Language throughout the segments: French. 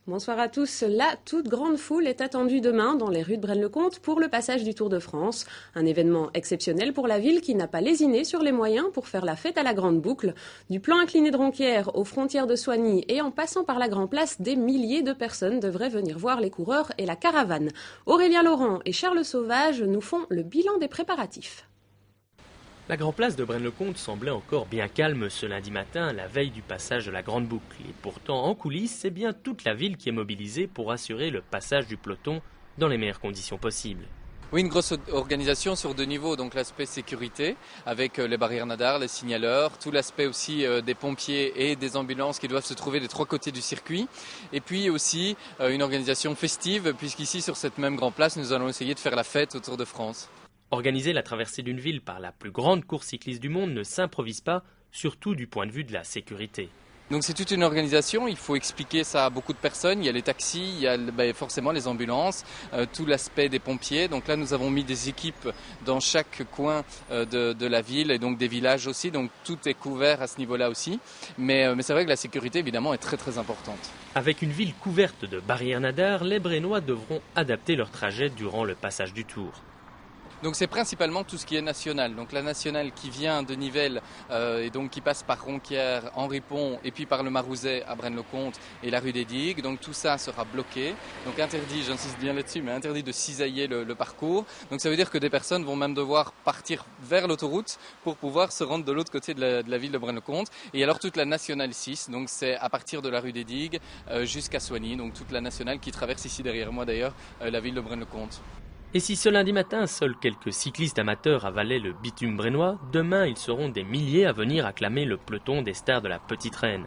Bonsoir à tous. La toute grande foule est attendue demain dans les rues de Braine-le-Comte pour le passage du Tour de France. Un événement exceptionnel pour la ville qui n'a pas lésiné sur les moyens pour faire la fête à la Grande Boucle. Du plan incliné de Ronquière aux frontières de Soigny et en passant par la Grand Place, des milliers de personnes devraient venir voir les coureurs et la caravane. Aurélien Laurent et Charles Sauvage nous font le bilan des préparatifs. La Grand Place de Braine-le-Comte semblait encore bien calme ce lundi matin, la veille du passage de la Grande Boucle. Et pourtant, en coulisses, c'est bien toute la ville qui est mobilisée pour assurer le passage du peloton dans les meilleures conditions possibles. Oui, une grosse organisation sur deux niveaux, donc l'aspect sécurité avec les barrières nadars, les signaleurs, tout l'aspect aussi des pompiers et des ambulances qui doivent se trouver des trois côtés du circuit. Et puis aussi une organisation festive, puisqu'ici sur cette même Grand Place, nous allons essayer de faire la fête au Tour de France. Organiser la traversée d'une ville par la plus grande course cycliste du monde ne s'improvise pas, surtout du point de vue de la sécurité. Donc c'est toute une organisation, il faut expliquer ça à beaucoup de personnes, il y a les taxis, il y a forcément les ambulances, tout l'aspect des pompiers. Donc là nous avons mis des équipes dans chaque coin de la ville et donc des villages aussi, donc tout est couvert à ce niveau-là aussi. Mais c'est vrai que la sécurité évidemment est très très importante. Avec une ville couverte de barrières nadars, les Brénois devront adapter leur trajet durant le passage du Tour. Donc c'est principalement tout ce qui est national. Donc la nationale qui vient de Nivelles et donc qui passe par Ronquière, Henri Pont et puis par le Marouzet à Braine-le-Comte et la rue des Digues. Donc tout ça sera bloqué. Donc interdit, j'insiste bien là-dessus, mais interdit de cisailler le parcours. Donc ça veut dire que des personnes vont même devoir partir vers l'autoroute pour pouvoir se rendre de l'autre côté de la ville de Braine-le-Comte. Et alors toute la nationale 6, donc c'est à partir de la rue des Digues jusqu'à Soigny. Donc toute la nationale qui traverse ici derrière moi d'ailleurs la ville de Braine-le-Comte. Et si ce lundi matin, seuls quelques cyclistes amateurs avalaient le bitume brénois, demain ils seront des milliers à venir acclamer le peloton des stars de la Petite Reine.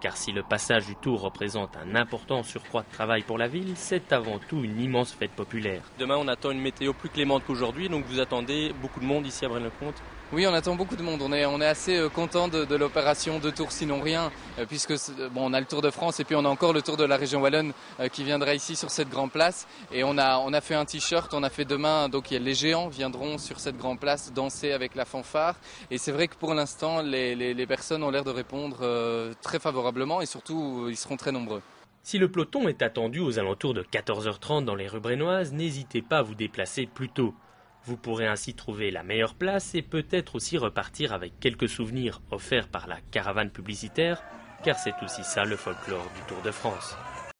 Car si le passage du Tour représente un important surcroît de travail pour la ville, c'est avant tout une immense fête populaire. Demain on attend une météo plus clémente qu'aujourd'hui, donc vous attendez beaucoup de monde ici à Braine-le-Comte? Oui, on attend beaucoup de monde. On est assez content de l'opération Deux Tours sinon rien, puisque on a le Tour de France et puis on a encore le Tour de la région wallonne qui viendra ici sur cette grande place. Et on a fait un t-shirt, on a fait demain, donc les géants viendront sur cette grande place danser avec la fanfare. Et c'est vrai que pour l'instant, les personnes ont l'air de répondre très favorablement et surtout ils seront très nombreux. Si le peloton est attendu aux alentours de 14h30 dans les rues brénoises, n'hésitez pas à vous déplacer plus tôt. Vous pourrez ainsi trouver la meilleure place et peut-être aussi repartir avec quelques souvenirs offerts par la caravane publicitaire, car c'est aussi ça le folklore du Tour de France.